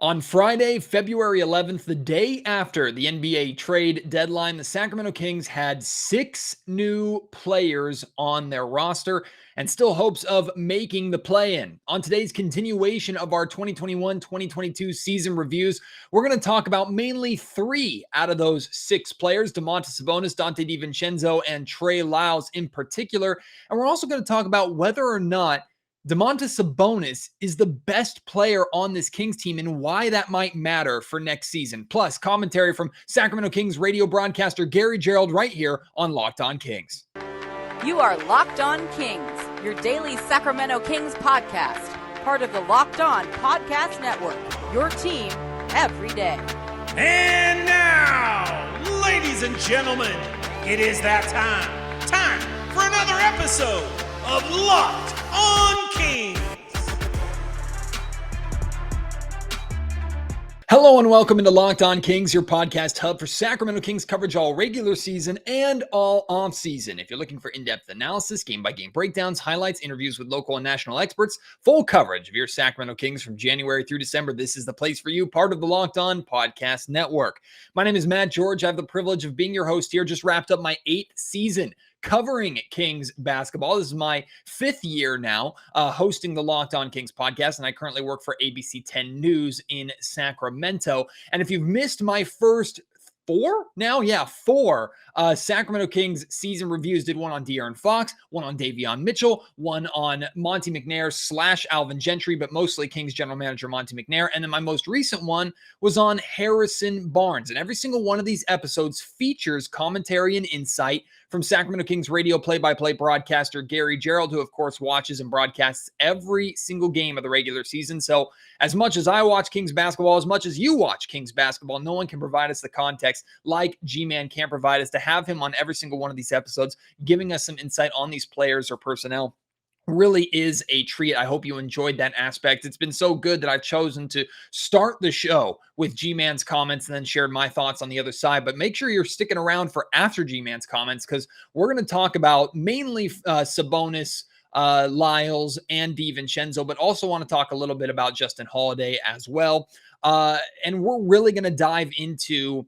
On Friday, February 11th, the day after the NBA trade deadline, the Sacramento Kings had 6 new players on their roster and still hopes of making the play-in. On today's continuation of our 2021-2022 season reviews, we're going to talk about mainly 3 out of those 6 players, Domantas Sabonis, Donte DiVincenzo, and Trey Lyles in particular. And we're also going to talk about whether or not Domantas Sabonis is the best player on this Kings team and why that might matter for next season. Plus, commentary from Sacramento Kings radio broadcaster Gary Gerould right here on Locked On Kings. You are Locked On Kings, your daily Sacramento Kings podcast, part of the Locked On Podcast Network, your team every day. And now, ladies and gentlemen, it is that time for another episode of Locked On Kings. Hello and welcome into Locked On Kings, your podcast hub for Sacramento Kings coverage all regular season and all off season. If you're looking for in-depth analysis, game-by-game breakdowns, highlights, interviews with local and national experts, full coverage of your Sacramento Kings from January through December, this is the place for you, part of the Locked On Podcast Network. My name is Matt George. I have the privilege of being your host here. Just wrapped up my 8th season covering Kings basketball. This is my 5th year now hosting the Locked On Kings podcast, and I currently work for ABC 10 News in Sacramento. And if you've missed my first 4 Sacramento Kings season reviews, did one on DeAaron Fox, one on Davion Mitchell, one on Monte McNair / Alvin Gentry, but mostly Kings general manager Monte McNair. And then my most recent one was on Harrison Barnes. And every single one of these episodes features commentary and insight from Sacramento Kings radio play-by-play broadcaster Gary Gerould, who of course watches and broadcasts every single game of the regular season. So as much as I watch Kings basketball, as much as you watch Kings basketball, no one can provide us the context like G-Man can provide us. To have him on every single one of these episodes, giving us some insight on these players or personnel, really is a treat. I hope you enjoyed that aspect. It's been so good that I've chosen to start the show with G-Man's comments and then shared my thoughts on the other side. But make sure you're sticking around for after G-Man's comments, because we're going to talk about mainly Sabonis, Lyles, and DiVincenzo, but also want to talk a little bit about Justin Holiday as well. And we're really going to dive into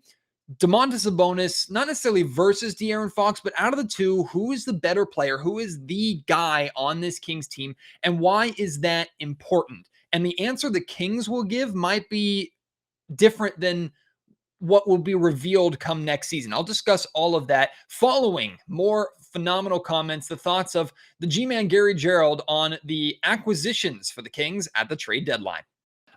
Domantas Sabonis, not necessarily versus DeAaron Fox, but out of the two, who is the better player? Who is the guy on this Kings team? And why is that important? And the answer the Kings will give might be different than what will be revealed come next season. I'll discuss all of that following more phenomenal comments, the thoughts of the G-Man Gary Gerould on the acquisitions for the Kings at the trade deadline.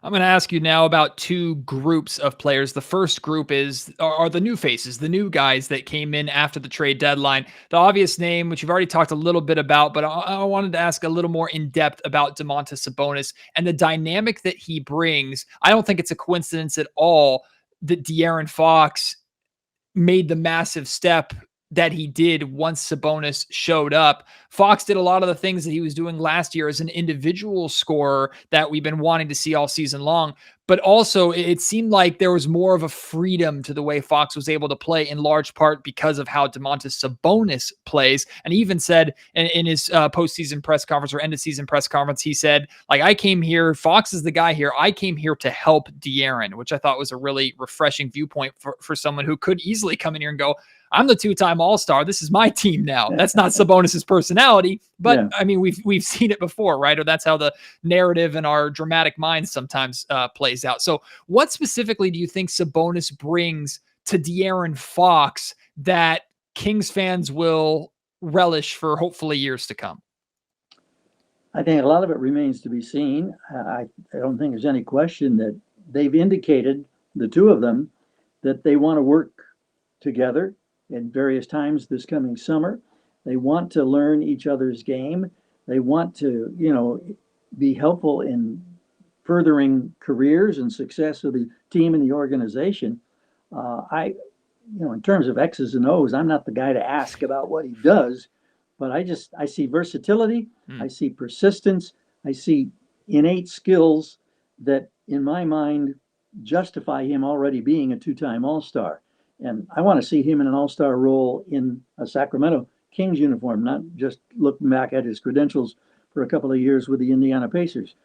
I'm going to ask you now about 2 groups of players. The first group are the new faces, the new guys that came in after the trade deadline. The obvious name, which you've already talked a little bit about, but I wanted to ask a little more in depth about Domantas Sabonis and the dynamic that he brings. I don't think it's a coincidence at all that DeAaron Fox made the massive step that he did once Sabonis showed up. Fox did a lot of the things that he was doing last year as an individual scorer that we've been wanting to see all season long. But also it seemed like there was more of a freedom to the way Fox was able to play, in large part because of how Domantas Sabonis plays. And he even said in his postseason press conference or end of season press conference, he said, like, I came here, Fox is the guy here. I came here to help DeAaron, which I thought was a really refreshing viewpoint for someone who could easily come in here and go, I'm the 2-time All-Star. This is my team now. That's not Sabonis's personality, but yeah. I mean, we've seen it before, right? Or that's how the narrative in our dramatic minds sometimes plays out. So what specifically do you think Sabonis brings to DeAaron Fox that Kings fans will relish for hopefully years to come? I think a lot of it remains to be seen. I don't think there's any question that they've indicated, the two of them, that they want to work together in various times this coming summer. They want to learn each other's game. They want to, be helpful in furthering careers and success of the team and the organization. In terms of X's and O's, I'm not the guy to ask about what he does, but I see versatility. I see persistence. I see innate skills that, in my mind, justify him already being a 2-time All-Star. And I want to see him in an all-star role in a Sacramento Kings uniform, not just looking back at his credentials for a couple of years with the Indiana Pacers.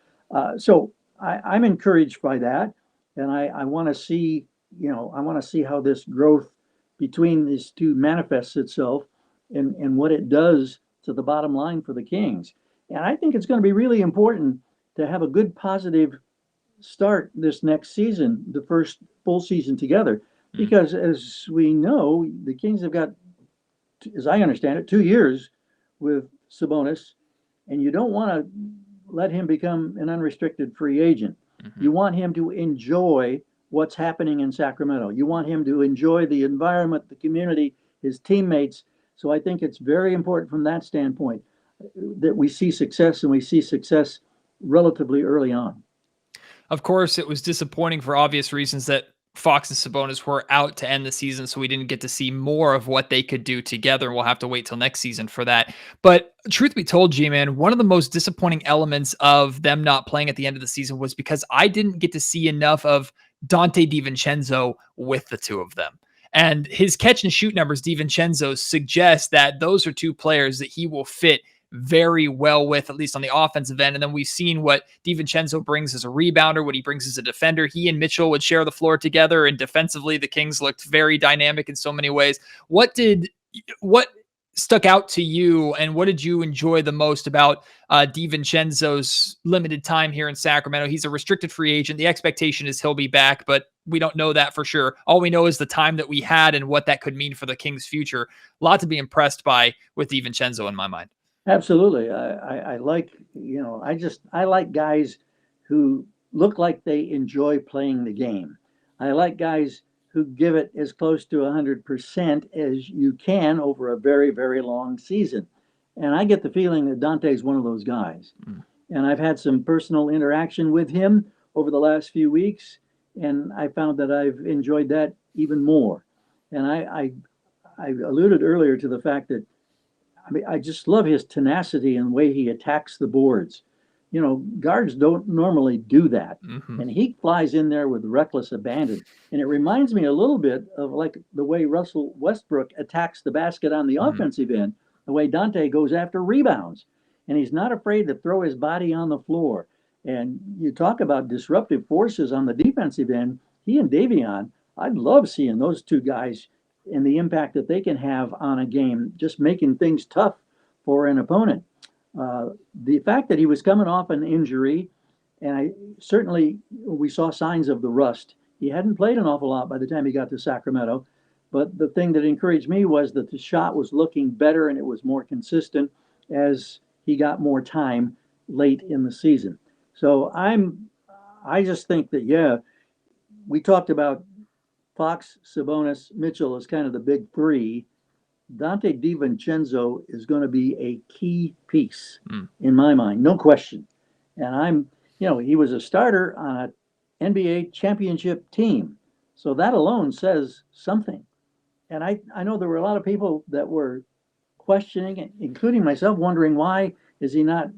So I'm encouraged by that. And I want to see, I want to see how this growth between these two manifests itself and what it does to the bottom line for the Kings. And I think it's going to be really important to have a good positive start this next season, the first full season together, because as we know, the Kings have got, as I understand it, 2 years with Sabonis, and you don't want to let him become an unrestricted free agent. You want him to enjoy what's happening in Sacramento. You want him to enjoy the environment, the community, his teammates. So I think it's very important from that standpoint that we see success, and we see success relatively early on. Of course, it was disappointing for obvious reasons that Fox and Sabonis were out to end the season, so we didn't get to see more of what they could do together. We'll have to wait till next season for that. But truth be told, G-Man, one of the most disappointing elements of them not playing at the end of the season was because I didn't get to see enough of Donte DiVincenzo with the two of them. And his catch and shoot numbers, DiVincenzo, suggest that those are two players that he will fit very well with, at least on the offensive end. And then we've seen what DiVincenzo brings as a rebounder, what he brings as a defender. He and Mitchell would share the floor together, and defensively, the Kings looked very dynamic in so many ways. What stuck out to you, and what did you enjoy the most about DiVincenzo's limited time here in Sacramento? He's a restricted free agent. The expectation is he'll be back, but we don't know that for sure. All we know is the time that we had and what that could mean for the Kings' future. A lot to be impressed by with DiVincenzo in my mind. Absolutely. I like, I like guys who look like they enjoy playing the game. I like guys who give it as close to 100% as you can over a very, very long season. And I get the feeling that Donte is one of those guys. And I've had some personal interaction with him over the last few weeks, and I found that I've enjoyed that even more. And I alluded earlier to the fact that I just love his tenacity and the way he attacks the boards. Guards don't normally do that. And he flies in there with reckless abandon. And it reminds me a little bit of like the way Russell Westbrook attacks the basket on the offensive end, the way Donte goes after rebounds. And he's not afraid to throw his body on the floor. And you talk about disruptive forces on the defensive end. He and Davion, I'd love seeing those two guys and the impact that they can have on a game, just making things tough for an opponent. The fact that he was coming off an injury, and we saw signs of the rust. He hadn't played an awful lot by the time he got to Sacramento, but the thing that encouraged me was that the shot was looking better and it was more consistent as he got more time late in the season. So I just think that, we talked about Fox, Sabonis, Mitchell as kind of the big three. Donte DiVincenzo is going to be a key piece in my mind, no question. And he was a starter on an NBA championship team. So that alone says something. And I know there were a lot of people that were questioning, including myself, wondering why is he not,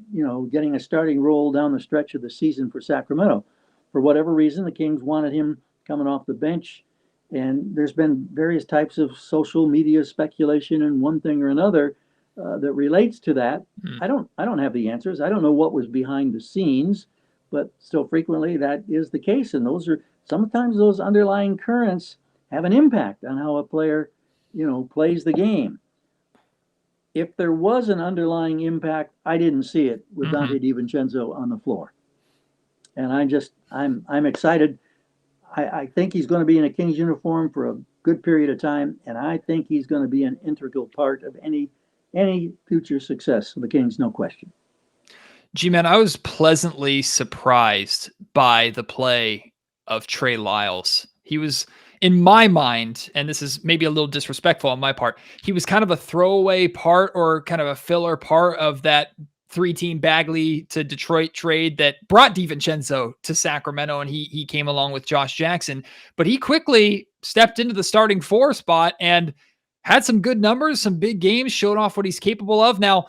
getting a starting role down the stretch of the season for Sacramento. For whatever reason, the Kings wanted him coming off the bench. And there's been various types of social media speculation and one thing or another that relates to that. I don't have the answers. I don't know what was behind the scenes, but still frequently that is the case. And sometimes those underlying currents have an impact on how a player, plays the game. If there was an underlying impact, I didn't see it with Donte DiVincenzo on the floor. And I'm excited. I think he's going to be in a Kings uniform for a good period of time, and I think he's going to be an integral part of any future success of the Kings, no question. G-Man, I was pleasantly surprised by the play of Trey Lyles. He was, in my mind, and this is maybe a little disrespectful on my part, he was kind of a throwaway part or kind of a filler part of that 3-team Bagley to Detroit trade that brought DiVincenzo to Sacramento, and he came along with Josh Jackson. But he quickly stepped into the starting 4 spot and had some good numbers, some big games, showed off what he's capable of. Now,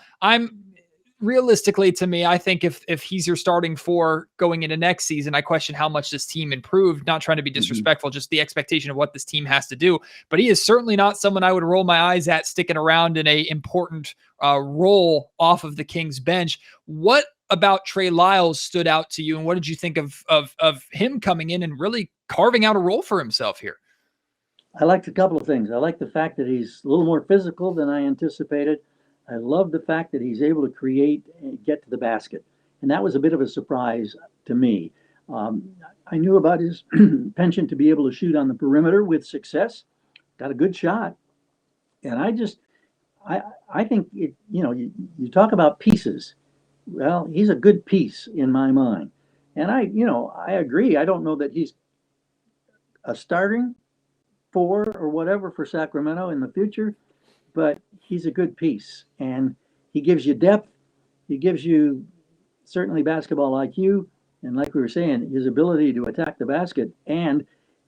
realistically, to me, I think if he's your starting 4 going into next season, I question how much this team improved. Not trying to be disrespectful, just the expectation of what this team has to do. But he is certainly not someone I would roll my eyes at sticking around in a important role off of the Kings bench. What about Trey Lyles stood out to you, and what did you think of him coming in and really carving out a role for himself here? I liked a couple of things. I like the fact that he's a little more physical than I anticipated. I love the fact that he's able to create and get to the basket. And that was a bit of a surprise to me. I knew about his penchant to be able to shoot on the perimeter with success. Got a good shot. And I think, you talk about pieces. Well, he's a good piece in my mind. And I agree. I don't know that he's a starting four or whatever for Sacramento in the future, but he's a good piece. And he gives you depth. He gives you certainly basketball IQ. And like we were saying, his ability to attack the basket and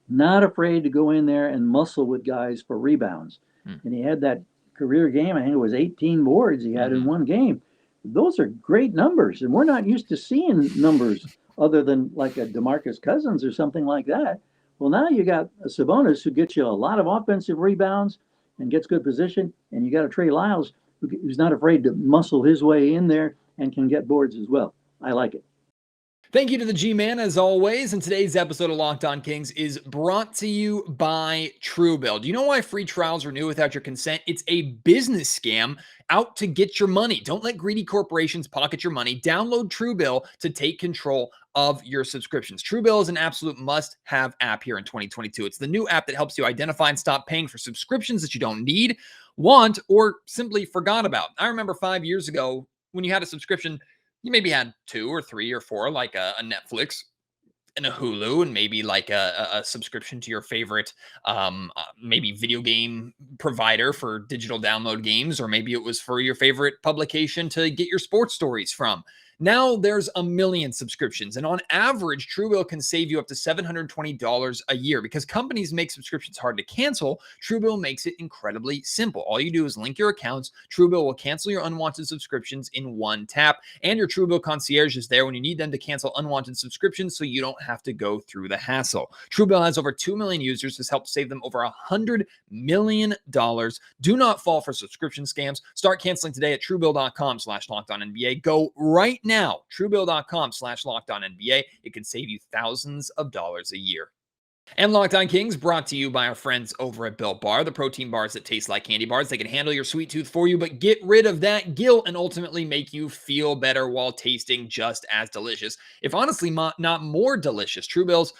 not afraid to go in there and muscle with guys for rebounds. And he had that career game. I think it was 18 boards he had in one game. Those are great numbers. And we're not used to seeing numbers other than like a DeMarcus Cousins or something like that. Well, now you got a Sabonis who gets you a lot of offensive rebounds and gets good position. And you got a Trey Lyles who's not afraid to muscle his way in there and can get boards as well. I like it. Thank you to the G-Man, as always, and today's episode of Locked On Kings is brought to you by TrueBill. Do you know why free trials renew without your consent? It's a business scam out to get your money. Don't let greedy corporations pocket your money. Download TrueBill to take control of your subscriptions. TrueBill is an absolute must-have app here in 2022. It's the new app that helps you identify and stop paying for subscriptions that you don't need, want, or simply forgot about. I remember 5 years ago when you had a subscription, you maybe had 2 or 3 or 4, like a Netflix and a Hulu, and maybe like a subscription to your favorite, maybe video game provider for digital download games, or maybe it was for your favorite publication to get your sports stories from. Now there's a million subscriptions, and on average, TrueBill can save you up to $720 a year. Because companies make subscriptions hard to cancel, TrueBill makes it incredibly simple. All you do is link your accounts. TrueBill will cancel your unwanted subscriptions in one tap, and your TrueBill concierge is there when you need them to cancel unwanted subscriptions, so you don't have to go through the hassle. TrueBill has over 2 million users, has helped save them over $100 million. Do not fall for subscription scams. Start canceling today at TrueBill.com/LockedOnNBA. Go right now, TrueBill.com/LockedOnNBA. It can save you thousands of dollars a year. And Locked On Kings brought to you by our friends over at Built Bar, the protein bars that taste like candy bars. They can handle your sweet tooth for you, but get rid of that guilt and ultimately make you feel better while tasting just as delicious, if honestly not more delicious. Built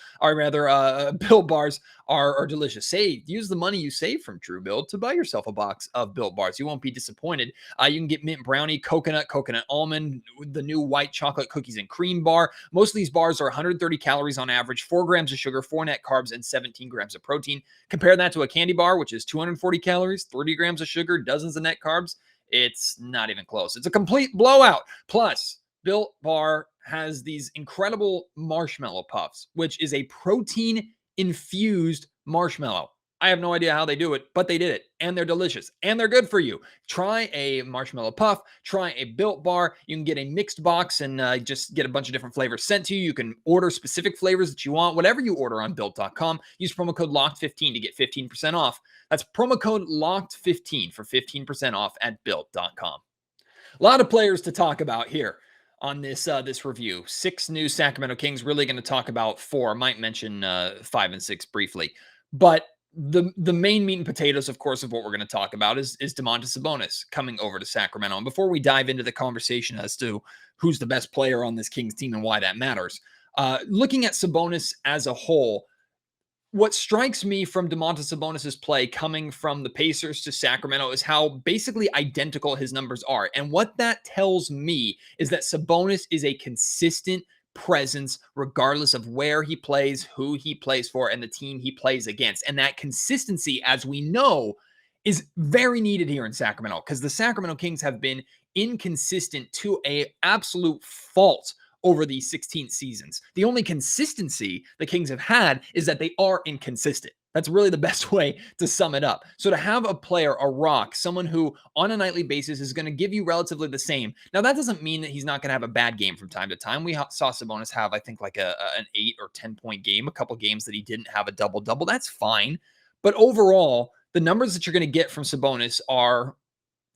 Bars are delicious. Use the money you save from TrueBill to buy yourself a box of Built Bars. You won't be disappointed. You can get mint brownie, coconut almond, the new white chocolate cookies and cream bar. Most of these bars are 130 calories on average, 4 grams of sugar, 4 net carbs, and 17 grams of protein. Compare that to a candy bar, which is 240 calories, 30 grams of sugar, dozens of net carbs. It's not even close. It's a complete blowout. Plus, Built Bar has these incredible marshmallow puffs, which is a protein-infused marshmallow. I have no idea how they do it, but they did it, and they're delicious, and they're good for you. Try a marshmallow puff, try a Built Bar. You can get a mixed box and just get a bunch of different flavors sent to you. You can order specific flavors that you want. Whatever you order on Built.com, use promo code LOCKED15 to get 15% off. That's promo code LOCKED15 for 15% off at Built.com. A lot of players to talk about here on this review. 6 new Sacramento Kings. Really going to talk about 4. I might mention 5 and 6 briefly, but the main meat and potatoes, of course, of what we're going to talk about is Domantas Sabonis coming over to Sacramento. And before we dive into the conversation as to who's the best player on this Kings team and why that matters, looking at Sabonis as a whole, what strikes me from Domantas Sabonis's play coming from the Pacers to Sacramento is how basically identical his numbers are. And what that tells me is that Sabonis is a consistent presence regardless of where he plays, who he plays for, and the team he plays against. And that consistency, as we know, is very needed here in Sacramento, because the Sacramento Kings have been inconsistent to an absolute fault over these 16 seasons. The only consistency the Kings have had is that they are inconsistent. That's really the best way to sum it up. So to have a player, a rock, someone who on a nightly basis is going to give you relatively the same. Now, that doesn't mean that he's not going to have a bad game from time to time. We saw Sabonis have, I think, like an 8 or 10 point game, a couple games that he didn't have a double-double. That's fine. But overall, the numbers that you're going to get from Sabonis are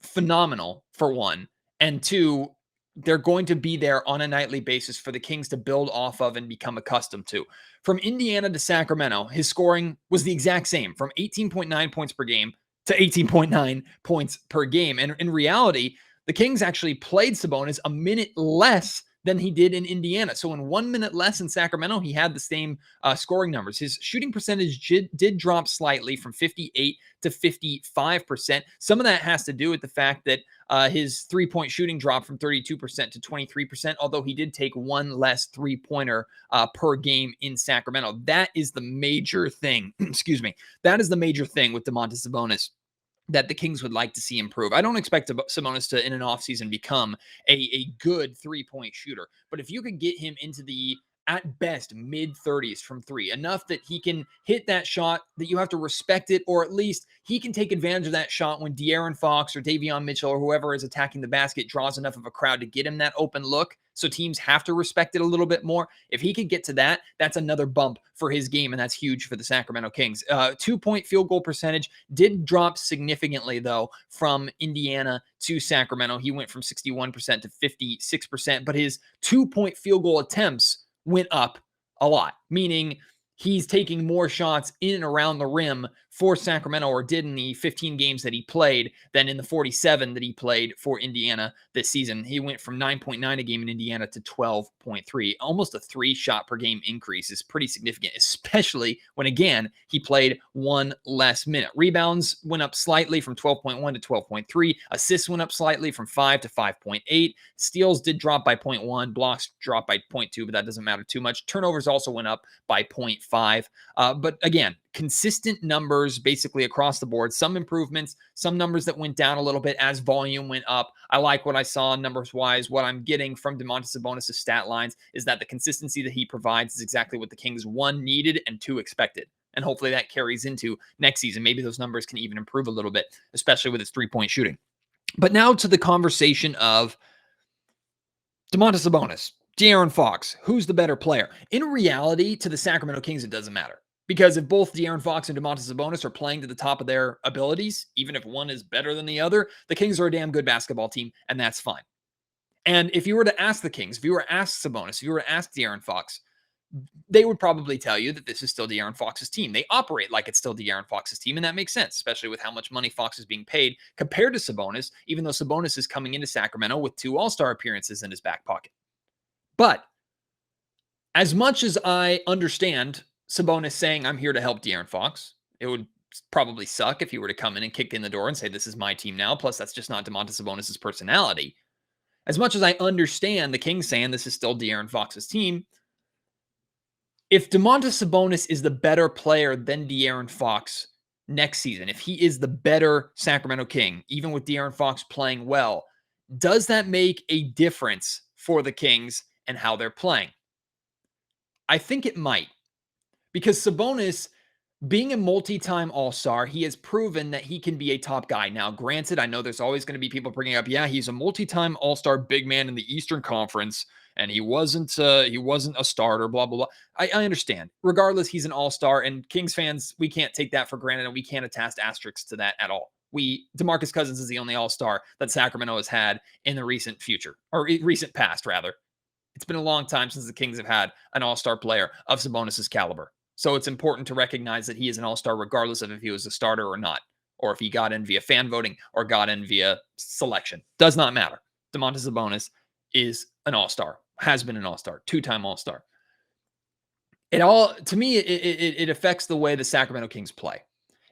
phenomenal, for one. And 2, they're going to be there on a nightly basis for the Kings to build off of and become accustomed to. From Indiana to Sacramento, his scoring was the exact same, from 18.9 points per game to 18.9 points per game. And in reality, the Kings actually played Sabonis a minute less than he did in Indiana. So in 1 minute less in Sacramento, he had the same scoring numbers. His shooting percentage did drop slightly from 58 to 55%. Some of that has to do with the fact that his three-point shooting dropped from 32% to 23%, although he did take one less three-pointer per game in Sacramento. That is the major thing. Excuse me. That is the major thing with Domantas Sabonis that the Kings would like to see improve. I don't expect Sabonis to, in an offseason, become a good three-point shooter. But if you could get him into the, at best, mid-30s from three, enough that he can hit that shot, that you have to respect it, or at least he can take advantage of that shot when DeAaron Fox or Davion Mitchell or whoever is attacking the basket draws enough of a crowd to get him that open look, so teams have to respect it a little bit more. If he could get to that, that's another bump for his game, and that's huge for the Sacramento Kings. 2-point field goal percentage did drop significantly, though, from Indiana to Sacramento. He went from 61% to 56%, but his 2-point field goal attempts went up a lot, meaning he's taking more shots in and around the rim for Sacramento, or did in the 15 games that he played, than in the 47 that he played for Indiana this season. He went from 9.9 a game in Indiana to 12.3. Almost a 3-shot per game increase is pretty significant, especially when, again, he played one less minute. Rebounds went up slightly from 12.1 to 12.3. Assists went up slightly from 5 to 5.8. Steals did drop by 0.1. Blocks dropped by 0.2, but that doesn't matter too much. Turnovers also went up by 0.5. But again, consistent numbers basically across the board. Some improvements, some numbers that went down a little bit as volume went up. I like what I saw numbers-wise. What I'm getting from Domantas Sabonis' stat lines is that the consistency that he provides is exactly what the Kings, 1, needed, and 2, expected. And hopefully that carries into next season. Maybe those numbers can even improve a little bit, especially with his three-point shooting. But now to the conversation of Domantas Sabonis, DeAaron Fox, who's the better player? In reality, to the Sacramento Kings, it doesn't matter. Because if both DeAaron Fox and Domantas Sabonis are playing to the top of their abilities, even if one is better than the other, the Kings are a damn good basketball team, and that's fine. And if you were to ask the Kings, if you were to ask Sabonis, if you were to ask DeAaron Fox, they would probably tell you that this is still DeAaron Fox's team. They operate like it's still DeAaron Fox's team, and that makes sense, especially with how much money Fox is being paid compared to Sabonis, even though Sabonis is coming into Sacramento with 2 All-Star appearances in his back pocket. But as much as I understand Sabonis saying, I'm here to help DeAaron Fox, it would probably suck if he were to come in and kick in the door and say, this is my team now. Plus, that's just not Domantas Sabonis' personality. As much as I understand the Kings saying this is still DeAaron Fox's team, if Domantas Sabonis is the better player than DeAaron Fox next season, if he is the better Sacramento King, even with DeAaron Fox playing well, does that make a difference for the Kings and how they're playing? I think it might. Because Sabonis, being a multi-time All-Star, he has proven that he can be a top guy. Now, granted, I know there's always going to be people bringing up, yeah, he's a multi-time All-Star big man in the Eastern Conference, and he wasn't a starter, blah, blah, blah. I understand. Regardless, he's an All-Star, and Kings fans, we can't take that for granted, and we can't attach asterisks to that at all. DeMarcus Cousins is the only All-Star that Sacramento has had in the recent future, or recent past, rather. It's been a long time since the Kings have had an All-Star player of Sabonis' caliber. So it's important to recognize that he is an All-Star regardless of if he was a starter or not, or if he got in via fan voting or got in via selection. Does not matter. Domantas Sabonis is an All-Star, has been an All-Star, 2-time All-Star. To me, it affects the way the Sacramento Kings play.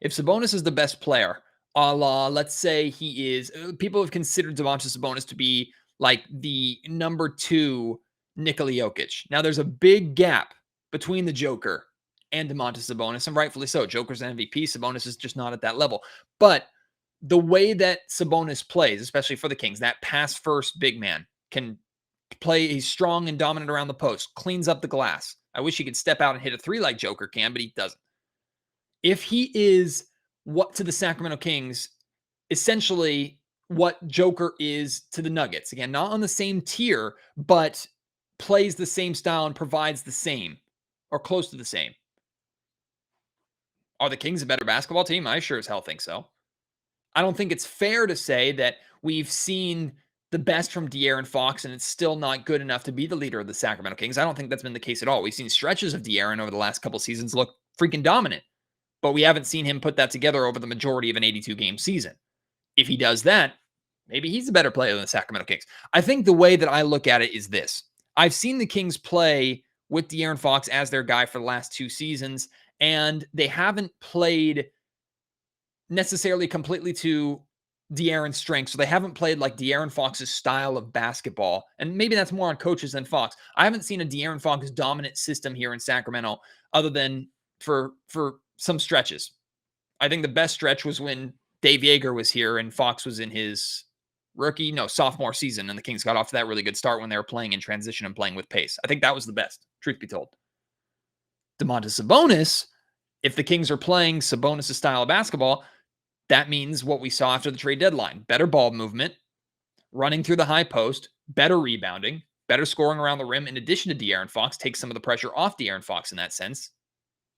If Sabonis is the best player, a la, let's say he is, people have considered Domantas Sabonis to be like the number 2 Nikola Jokic. Now, there's a big gap between the Joker and Domantas Sabonis, and rightfully so. Joker's an MVP. Sabonis is just not at that level. But the way that Sabonis plays, especially for the Kings, that pass-first big man, can play. He's strong and dominant around the post, cleans up the glass. I wish he could step out and hit a 3 like Joker can, but he doesn't. If he is what to the Sacramento Kings, essentially what Joker is to the Nuggets, again, not on the same tier, but plays the same style and provides the same or close to the same. Are the Kings a better basketball team? I sure as hell think so. I don't think it's fair to say that we've seen the best from DeAaron Fox, and it's still not good enough to be the leader of the Sacramento Kings. I don't think that's been the case at all. We've seen stretches of DeAaron over the last couple seasons look freaking dominant, but we haven't seen him put that together over the majority of an 82-game season. If he does that, maybe he's a better player than the Sacramento Kings. I think the way that I look at it is this. I've seen the Kings play with DeAaron Fox as their guy for the last 2 seasons, and they haven't played necessarily completely to DeAaron's strengths. So they haven't played like DeAaron Fox's style of basketball. And maybe that's more on coaches than Fox. I haven't seen a DeAaron Fox dominant system here in Sacramento other than for some stretches. I think the best stretch was when Dave Yeager was here and Fox was in his sophomore season, and the Kings got off to that really good start when they were playing in transition and playing with pace. I think that was the best, truth be told. Domantas Sabonis, if the Kings are playing Sabonis' style of basketball, that means what we saw after the trade deadline. Better ball movement, running through the high post, better rebounding, better scoring around the rim, in addition to DeAaron Fox, take some of the pressure off DeAaron Fox in that sense.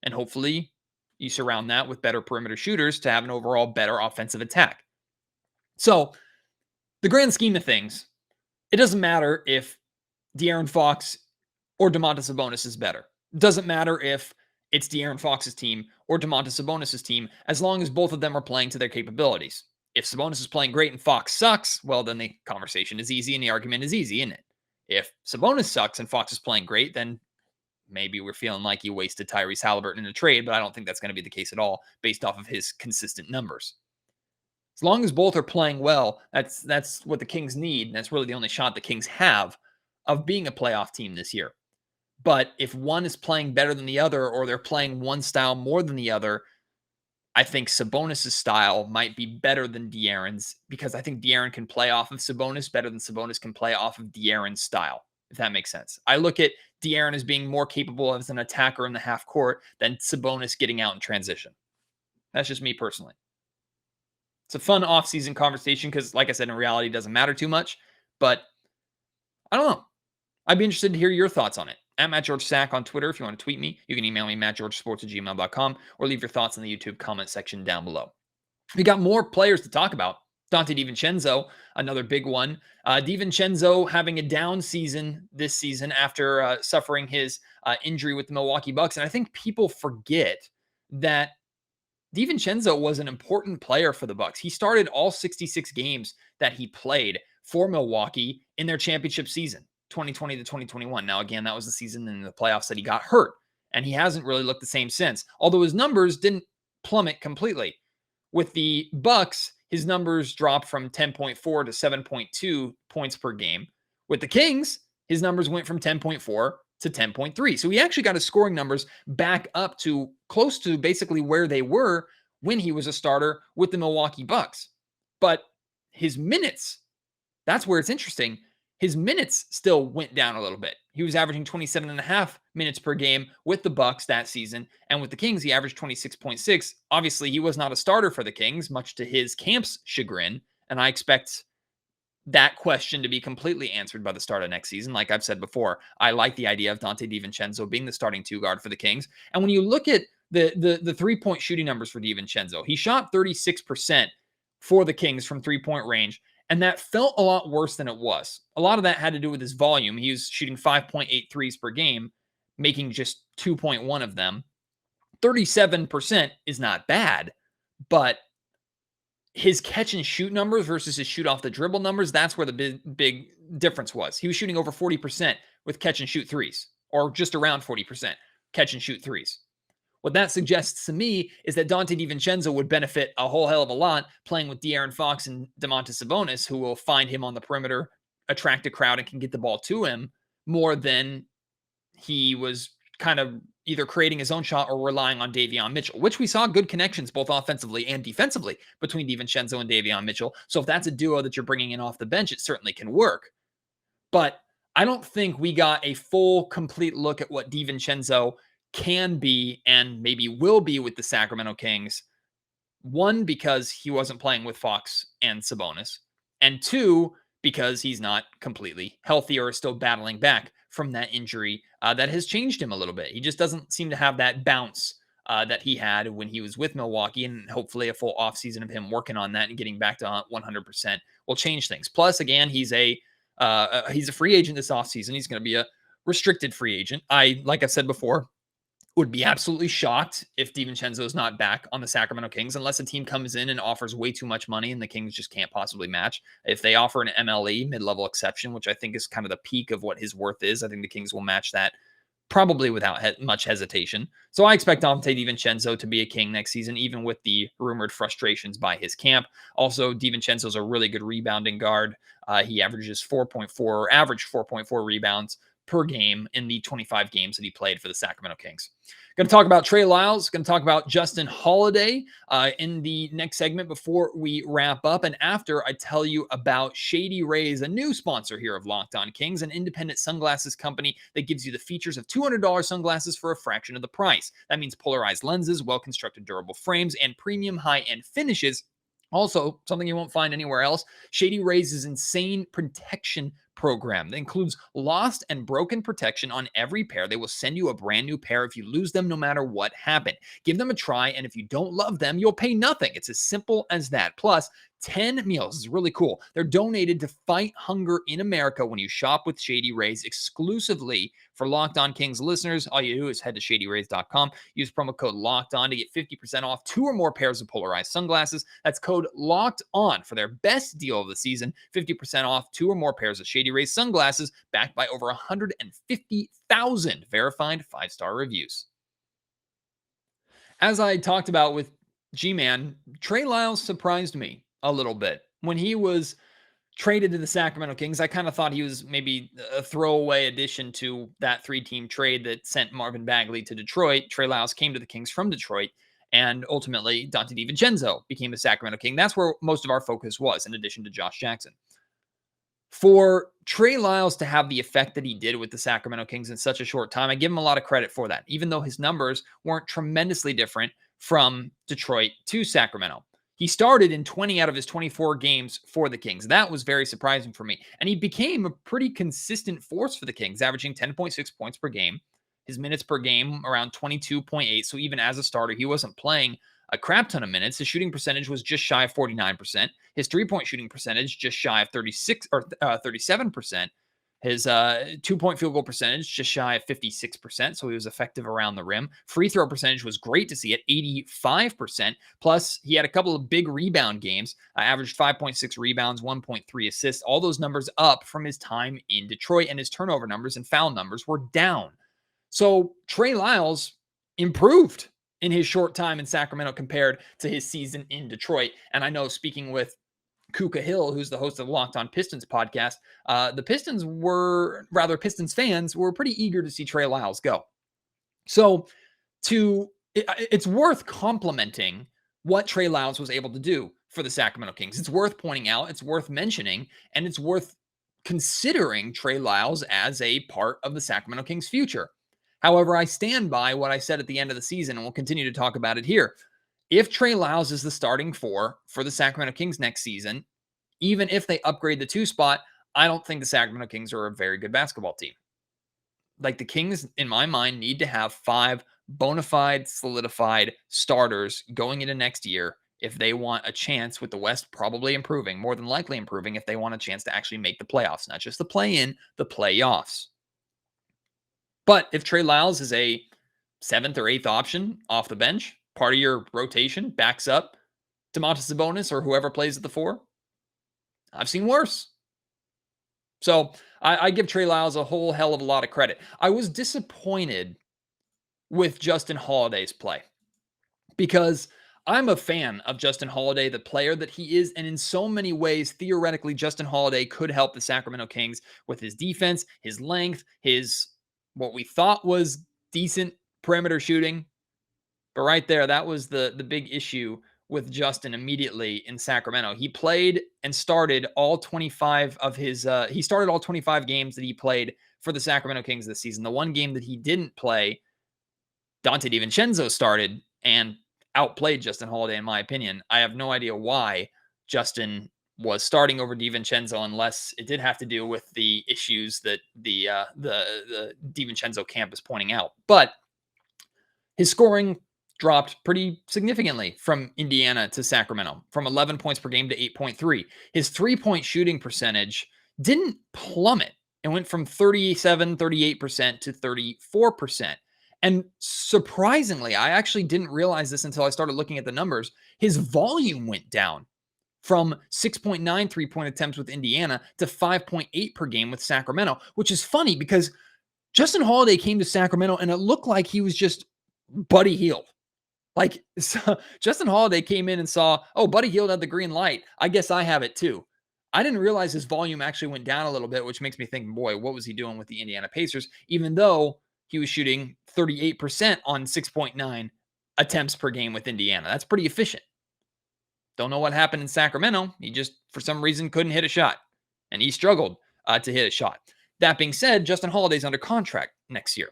And hopefully you surround that with better perimeter shooters to have an overall better offensive attack. So the grand scheme of things, it doesn't matter if DeAaron Fox or Domantas Sabonis is better. It doesn't matter if it's DeAaron Fox's team or Domantas Sabonis' team, as long as both of them are playing to their capabilities. If Sabonis is playing great and Fox sucks, well, then the conversation is easy and the argument is easy, isn't it? If Sabonis sucks and Fox is playing great, then maybe we're feeling like you wasted Tyrese Halliburton in a trade, but I don't think that's going to be the case at all based off of his consistent numbers. As long as both are playing well, that's what the Kings need, and that's really the only shot the Kings have of being a playoff team this year. But if one is playing better than the other, or they're playing one style more than the other, I think Sabonis' style might be better than DeAaron's, because I think DeAaron can play off of Sabonis better than Sabonis can play off of DeAaron's style, if that makes sense. I look at DeAaron as being more capable as an attacker in the half court than Sabonis getting out in transition. That's just me personally. It's a fun off-season conversation because, like I said, in reality, it doesn't matter too much. But I don't know. I'd be interested to hear your thoughts on it. At MattGeorgeSack on Twitter. If you want to tweet me, you can email me, mattgeorgesports@gmail.com, or leave your thoughts in the YouTube comment section down below. We got more players to talk about. Donte DiVincenzo, another big one. DiVincenzo having a down season this season after suffering his injury with the Milwaukee Bucks. And I think people forget that DiVincenzo was an important player for the Bucks. He started all 66 games that he played for Milwaukee in their championship season, 2020 to 2021. Now, again, that was the season in the playoffs that he got hurt, and he hasn't really looked the same since, although his numbers didn't plummet completely. With the Bucks, his numbers dropped from 10.4 to 7.2 points per game. With the Kings, his numbers went from 10.4 to 10.3. So he actually got his scoring numbers back up to close to basically where they were when he was a starter with the Milwaukee Bucks. But his minutes, that's where it's interesting. His minutes still went down a little bit. He was averaging 27.5 minutes per game with the Bucks that season. And with the Kings, he averaged 26.6. Obviously, he was not a starter for the Kings, much to his camp's chagrin. And I expect that question to be completely answered by the start of next season. Like I've said before, I like the idea of Donte DiVincenzo being the starting 2 guard for the Kings. And when you look at the three-point shooting numbers for DiVincenzo, he shot 36% for the Kings from three-point range. And that felt a lot worse than it was. A lot of that had to do with his volume. He was shooting 5.8 threes per game, making just 2.1 of them. 37% is not bad, but his catch and shoot numbers versus his shoot off the dribble numbers, that's where the big difference was. He was shooting over 40% with catch and shoot threes, or just around 40% catch and shoot threes. What that suggests to me is that Donte DiVincenzo would benefit a whole hell of a lot playing with DeAaron Fox and Domantas Sabonis, who will find him on the perimeter, attract a crowd, and can get the ball to him more than he was kind of either creating his own shot or relying on Davion Mitchell, which we saw good connections both offensively and defensively between DiVincenzo and Davion Mitchell. So if that's a duo that you're bringing in off the bench, it certainly can work. But I don't think we got a full, complete look at what DiVincenzo can be and maybe will be with the Sacramento Kings. One, because he wasn't playing with Fox and Sabonis. And two, because he's not completely healthy or is still battling back from that injury that has changed him a little bit. He just doesn't seem to have that bounce that he had when he was with Milwaukee, and hopefully a full offseason of him working on that and getting back to 100% will change things. Plus, again, he's a free agent this offseason. He's going to be a restricted free agent. Like I've said before, would be absolutely shocked if DiVincenzo is not back on the Sacramento Kings, unless a team comes in and offers way too much money and the Kings just can't possibly match. If they offer an MLE, mid-level exception, which I think is kind of the peak of what his worth is, I think the Kings will match that probably without much hesitation. So I expect Donte DiVincenzo to be a King next season, even with the rumored frustrations by his camp. Also, DiVincenzo is a really good rebounding guard. He averaged 4.4 rebounds per game in the 25 games that he played for the Sacramento Kings. Going to talk about Trey Lyles, going to talk about Justin Holiday in the next segment before we wrap up. And after I tell you about Shady Rays, a new sponsor here of Locked On Kings, an independent sunglasses company that gives you the features of $200 sunglasses for a fraction of the price. That means polarized lenses, well-constructed durable frames, and premium high-end finishes. Also, something you won't find anywhere else, Shady Rays' insane protection program that includes lost and broken protection on every pair. They will send you a brand new pair if you lose them, no matter what happened. Give them a try, and if you don't love them, you'll pay nothing. It's as simple as that. Plus, 10 meals. This is really cool. They're donated to fight hunger in America when you shop with Shady Rays exclusively for Locked On Kings listeners. All you do is head to shadyrays.com. Use promo code Locked On to get 50% off 2 or more pairs of polarized sunglasses. That's code Locked On for their best deal of the season. 50% off 2 or more pairs of Shady Rays sunglasses, backed by over 150,000 verified 5-star reviews. As I talked about with G-Man, Trey Lyles surprised me a little bit. When he was traded to the Sacramento Kings, I kind of thought he was maybe a throwaway addition to that 3-team trade that sent Marvin Bagley to Detroit. Trey Lyles came to the Kings from Detroit, and ultimately Donte DiVincenzo became a Sacramento King. That's where most of our focus was, in addition to Josh Jackson. For Trey Lyles to have the effect that he did with the Sacramento Kings in such a short time, I give him a lot of credit for that, even though his numbers weren't tremendously different from Detroit to Sacramento. He started in 20 out of his 24 games for the Kings. That was very surprising for me. And he became a pretty consistent force for the Kings, averaging 10.6 points per game. His minutes per game around 22.8. So even as a starter, he wasn't playing a crap ton of minutes. His shooting percentage was just shy of 49%. His three-point shooting percentage just shy of 37%. His 2-point field goal percentage just shy of 56%, so he was effective around the rim. Free throw percentage was great to see at 85%. Plus, he had a couple of big rebound games. Averaged 5.6 rebounds, 1.3 assists. All those numbers up from his time in Detroit, and his turnover numbers and foul numbers were down. So Trey Lyles improved in his short time in Sacramento compared to his season in Detroit. And I know, speaking with Kuka Hill, who's the host of the Locked On Pistons podcast, the Pistons fans were pretty eager to see Trey Lyles go. So it's worth complimenting what Trey Lyles was able to do for the Sacramento Kings. It's worth pointing out, it's worth mentioning, and it's worth considering Trey Lyles as a part of the Sacramento Kings' future. However, I stand by what I said at the end of the season, and we'll continue to talk about it here. If Trey Lyles is the starting 4 for the Sacramento Kings next season, even if they upgrade the 2 spot, I don't think the Sacramento Kings are a very good basketball team. Like, the Kings, in my mind, need to have 5 bona fide, solidified starters going into next year if they want a chance, with the West probably improving, more than likely improving, if they want a chance to actually make the playoffs, not just the play-in, the playoffs. But if Trey Lyles is a 7th or 8th option off the bench, part of your rotation, backs up Domantas Sabonis or whoever plays at the 4, I've seen worse. So I give Trey Lyles a whole hell of a lot of credit. I was disappointed with Justin Holiday's play because I'm a fan of Justin Holiday, the player that he is. And in so many ways, theoretically, Justin Holiday could help the Sacramento Kings with his defense, his length, his what we thought was decent perimeter shooting. But right there, that was the big issue with Justin immediately in Sacramento. He played and started all 25 of his he started all 25 games that he played for the Sacramento Kings this season. The one game that he didn't play, Donte DiVincenzo started and outplayed Justin Holiday, in my opinion. I have no idea why Justin was starting over DiVincenzo, unless it did have to do with the issues that the DiVincenzo camp is pointing out. But his scoring dropped pretty significantly from Indiana to Sacramento, from 11 points per game to 8.3. His 3-point shooting percentage didn't plummet. It went from 38% to 34%. And surprisingly, I actually didn't realize this until I started looking at the numbers. His volume went down from 6.9 3-point attempts with Indiana to 5.8 per game with Sacramento, which is funny because Justin Holiday came to Sacramento and it looked like he was just Buddy Hield. Like, so Justin Holiday came in and saw, oh, Buddy Hield had the green light. I guess I have it too. I didn't realize his volume actually went down a little bit, which makes me think, boy, what was he doing with the Indiana Pacers? Even though he was shooting 38% on 6.9 attempts per game with Indiana. That's pretty efficient. Don't know what happened in Sacramento. He just, for some reason, couldn't hit a shot. And he struggled to hit a shot. That being said, Justin Holiday's under contract next year.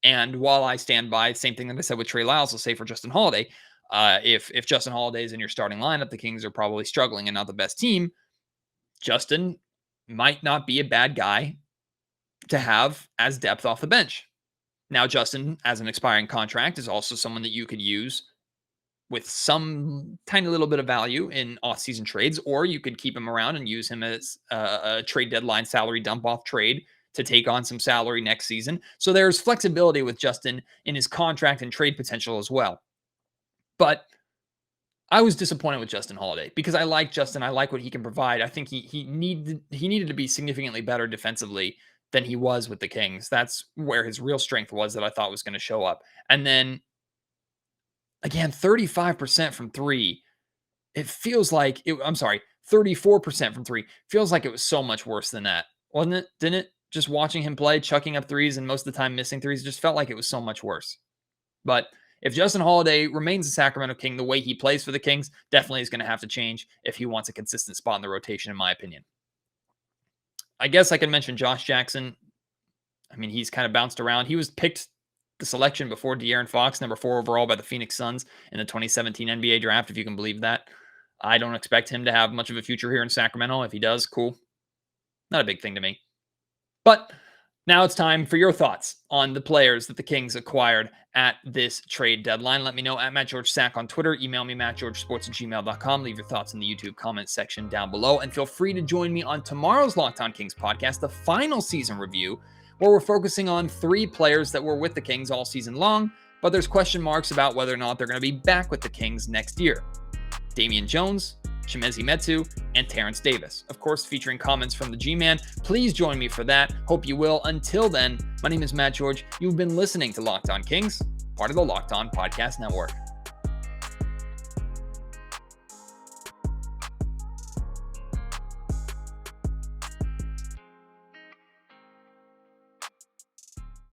And while I stand by, same thing that I said with Trey Lyles, I'll say for Justin Holiday, if Justin Holiday is in your starting lineup, the Kings are probably struggling and not the best team. Justin might not be a bad guy to have as depth off the bench. Now, Justin, as an expiring contract, is also someone that you could use with some tiny little bit of value in off-season trades, or you could keep him around and use him as a trade deadline salary dump-off trade to take on some salary next season. So there's flexibility with Justin in his contract and trade potential as well. But I was disappointed with Justin Holiday because I like Justin. I like what he can provide. I think he needed to be significantly better defensively than he was with the Kings. That's where his real strength was that I thought was going to show up. And then again, 35% from three. It feels like 34% from three. Feels like it was so much worse than that, wasn't it? Didn't it? Just watching him play, chucking up threes, and most of the time missing threes, just felt like it was so much worse. But if Justin Holiday remains a Sacramento King, the way he plays for the Kings definitely is going to have to change if he wants a consistent spot in the rotation, in my opinion. I guess I can mention Josh Jackson. I mean, he's kind of bounced around. He was picked the selection before DeAaron Fox, number 4 overall by the Phoenix Suns in the 2017 NBA draft, if you can believe that. I don't expect him to have much of a future here in Sacramento. If he does, cool. Not a big thing to me. But now it's time for your thoughts on the players that the Kings acquired at this trade deadline. Let me know at MattGeorgeSack on Twitter. Email me, mattgeorgesports@gmail.com. Leave your thoughts in the YouTube comment section down below. And feel free to join me on tomorrow's Locked On Kings podcast, the final season review, where we're focusing on 3 players that were with the Kings all season long, but there's question marks about whether or not they're going to be back with the Kings next year. Damian Jones, Chimezie Metu, and Terrence Davis. Of course, featuring comments from the G-Man. Please join me for that. Hope you will. Until then, my name is Matt George. You've been listening to Locked On Kings, part of the Locked On Podcast Network.